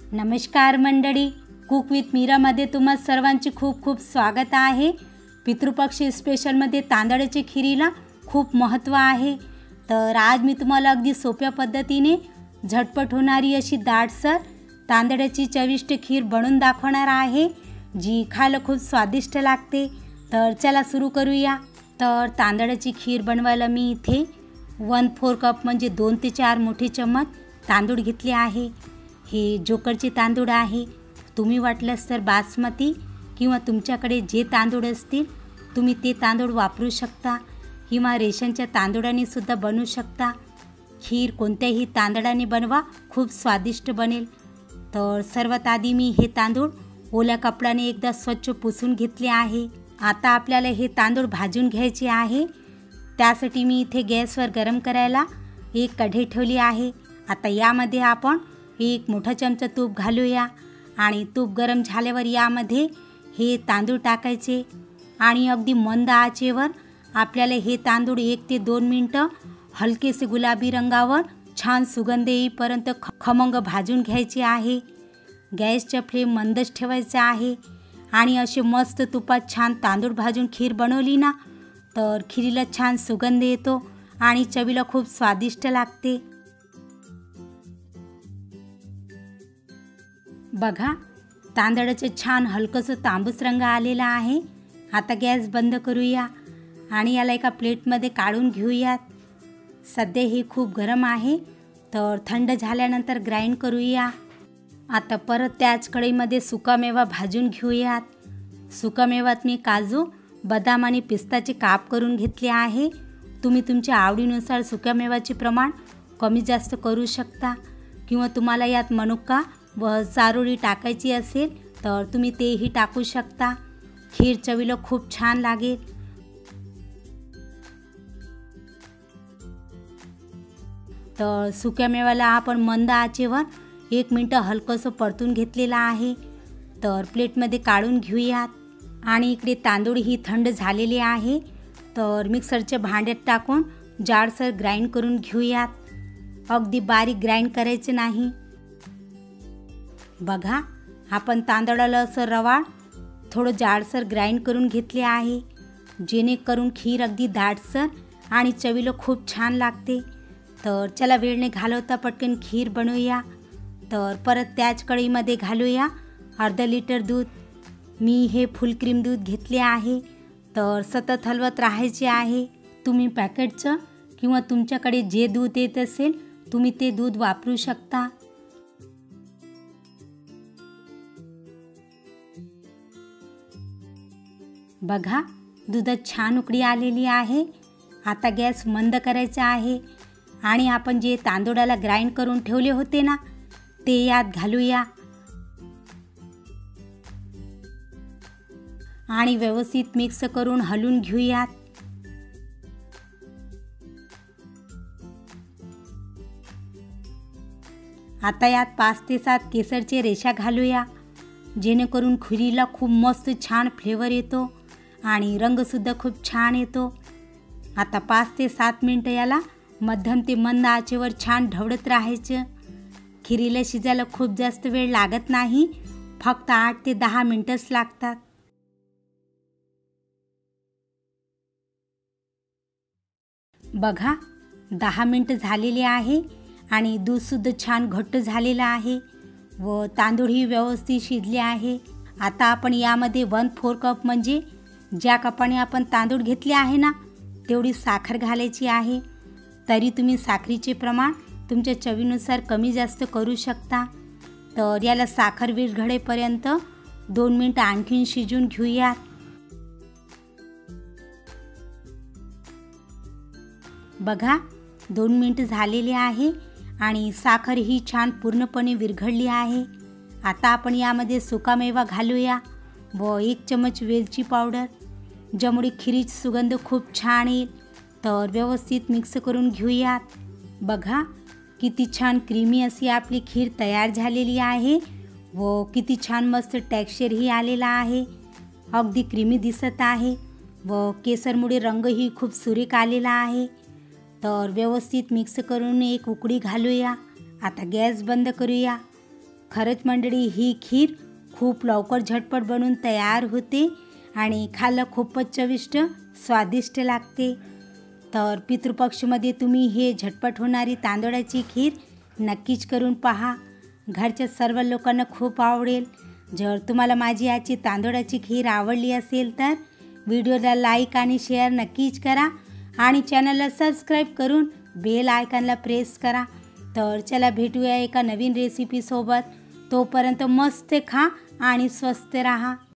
नमस्कार मंडळी, cook with मीरामध्ये तुम्हा सर्वांचे खूप खूप स्वागत आहे। पितृपक्षी स्पेशलमध्ये तांदळाच्या खिरीला खूप महत्त्व आहे। तर आज मी तुम्हाला अगदी सोप्या पद्धतीने झटपट होणारी अशी दाटसर तांदळाची चविष्ट खीर बनवून दाखवणार आहे, जी खायला खूप स्वादिष्ट लागते। तर चला सुरू करूया। तर तांदळाची खीर बनवायला मी इथे 1/4 कप म्हणजे 2 ते 4 मोठे चम्मच तांदूळ घेतले आहे। हे जोकडचे तांदूळ आहे। तुम्ही वाटल्यास तर बासमती किंवा तुमच्याकडे जे तांदूळ असतील तुम्ही ते तांदूळ वापरू शकता किंवा रेशनच्या तांदूळाने सुद्धा बनवू शकता। खीर कोणत्याही तांदळाने बनवा, खूप स्वादिष्ट बनेल। तर सर्वात आधी मी हे तांदूळ ओल्या कपड्याने एकदा स्वच्छ पुसून घेतले आहे। आता आपल्याला हे तांदूळ भाजून घ्यायचे आहे। त्यासाठी मी इथे गॅसवर गरम करायला एक कढई ठेवली आहे। आता यामध्ये आपण एक मोठा चमचा तूप घालूया आणि तूप गरम झाल्यावर यामध्ये हे तांदूळ टाकायचे आणि अगदी मंद आचेवर आपल्याला हे तांदूळ 1 ते 2 मिनिटं हलकेसे गुलाबी रंगावर छान सुगंध येईपर्यंत खमंग भाजून घ्यायचे आहे। गॅसचा फ्लेम मंदच ठेवायचा आहे आणि असे मस्त तुपात छान तांदूळ भाजून खीर बनवली ना तर खिरीला छान सुगंध येतो आणि चवीला खूप स्वादिष्ट लागते। बघा, तांदळाचे छान हलकंसं तांबूस रंग आलेला आहे। आता गॅस बंद करूया आणि याला एका प्लेटमध्ये काढून घेऊयात। सध्या हे खूप गरम आहे, तर थंड झाल्यानंतर ग्राइंड करूया। आता परत त्याच कढईमध्ये सुकामेवा भाजून घेऊयात। सुकामेव्यात मी काजू, बदाम आणि पिस्ताचे काप करून घेतले आहे। तुम्ही तुमच्या आवडीनुसार सुकामेव्याचे प्रमाण कमी जास्त करू शकता किंवा तुम्हाला यात मनुका व चारोळी टाकायची असेल तर तुम्ही तेही टाकू शकता। खीर चवीला खूप छान लागेल। तर सुक्यामेव्याला आपण मंद आचेवर 1 मिनिट हलकंसं परतून घेतलेलं आहे। तर प्लेटमध्ये काढून घेऊयात आणि इकडे तांदूळही थंड झालेले आहे, तर मिक्सरच्या भांड्यात टाकून जाडसर ग्राइंड करून घेऊयात। अगदी बारीक ग्राइंड करायचे नाही। बघा, आपण तांदळाला असं रवाळ थोडं जाडसर ग्राइंड करून घेतले आहे, जेणेकरून खीर अगदी दाटसर आणि चवीला खूप छान लागते। तर चला वेळ न घालवता पटकन खीर बनवूया। तर परत त्याच कढईमध्ये घालूया अर्धा लिटर दूध। मी हे फुल क्रीम दूध घेतले आहे, तर सतत हलवत राहायचे आहे। तुम्ही पॅकेटचं किंवा तुमच्याकडे जे दूध येत असेल तुम्ही ते दूध वापरू शकता। बघा, दुधात छान उकळी आलेली आहे। आता गॅस मंद करायचा आहे आणि आपण जे तांदूळाला ग्राइंड करून ठेवले होते ना ते यात घालूया आणि व्यवस्थित मिक्स करून हलवून घेऊयात। आता यात 5 ते 7 केसरचे रेषा घालूया, जेणेकरून खिरीला खूप मस्त छान फ्लेवर येतो आणि रंगसुद्धा खूप छान येतो। आता 5 ते 7 मिनिटं याला मध्यम ते मंद आचेवर छान ढवळत राहायचं। खिरीला शिजायला खूप जास्त वेळ लागत नाही, फक्त 8 ते 10 मिनिटंच लागतात। बघा, 10 मिनिटं झालेले आहे आणि दूधसुद्धा छान घट्ट झालेलं आहे व तांदूळही व्यवस्थित शिजले आहे। आता आपण यामध्ये 1/4 कप म्हणजे ज्या कपाने आपण तांदूळ घेतले आहे ना तेवढी साखर घालायची आहे। तरी तुम्ही साखरीचे प्रमाण तुमच्या चवीनुसार कमी जास्त करू शकता। तर याला साखर विरघळेपर्यंत 2 मिनिटं आणखीन शिजून घेऊयात। बघा, 2 मिनिटं झालेले आहे आणि साखर ही छान पूर्णपणे विरघळली आहे। आता आपण यामध्ये सुकामेवा घालूया व 1 चमच वेलची पावडर, ज्यामुळे खिरीची सुगंध खूप छान येईल। तर व्यवस्थित मिक्स करून घेऊयात। बघा, किती छान क्रीमी अशी आपली खीर तयार झालेली आहे व किती छान मस्त टेक्स्चरही आलेला आहे। अगदी क्रीमी दिसत आहे व केसरमुळे रंगही खूप सुरेख आलेला आहे। तर व्यवस्थित मिक्स करून एक उकळी घालूया। आता गॅस बंद करूया खरंच मंडळी, ही खीर खूप लवकर झटपट बनून तयार होते आणि खायला खूपच चविष्ट स्वादिष्ट लागते। तर पितृपक्षामध्ये तुम्ही हे झटपट होणारी तांदळाची खीर नक्कीच करून पहा, घरच्या सर्व लोकांना खूप आवडेल। जर तुम्हाला माझी आजची तांदळाची खीर आवडली असेल तर व्हिडिओला लाईक आणि शेअर नक्कीच करा आणि चॅनलला सबस्क्राईब करून बेल आयकॉनला प्रेस करा। तर चला भेटूया एका नवीन रेसिपीसोबत। तोपर्यंत मस्त खा आणि स्वस्थ राहा।